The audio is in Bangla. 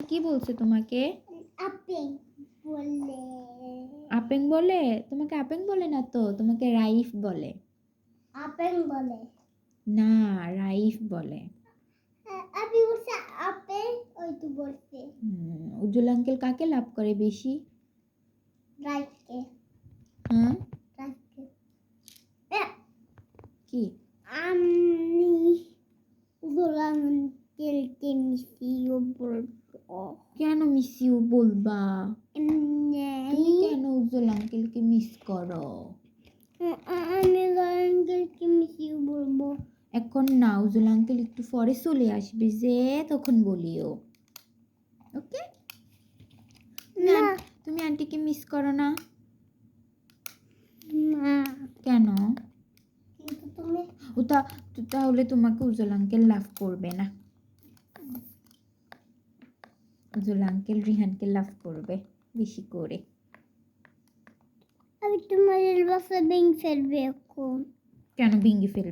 কি বলছে তোমাকে? আপেং বলে। আপেং বলে? তোমাকে আপেং বলে না তো, তোমাকে রাইফ বলে। আপেং বলে না, রাইফ বলে। আপনি বলছে আপেল, ওই তো বলছে উজ্জ্বল আঙ্কেল কাকে লাভ করে বেশি? রাইটকে। হ্যাঁ, রাইটকে। কি? আমি আঙ্কেলকে মিশিয়ে বলবো। কেন মিস ইউ বলবা? তুমি আমি কেন উজ্জ্বল আঙ্কেলকে মিস করো? আঙ্কেলকে মিশিয়ে বলবো। এখন না, উজ্জ্বল আঙ্কেল একটু পরে চলে আসবে, যে তখন বলিও। ওকে? না তুমি আন্টিকে মিস করো না? না, কেন? কিন্তু তুমি তাহলে তোমাকে উজ্জ্বল আঙ্কেল লাভ করবে না। উজ্জ্বল আঙ্কেল রিহানকে লাভ করবে বেশি করে। আমি তোমার বাসা ভেঙে ফেলবে এখন। কেন ভেঙে ফেলবে?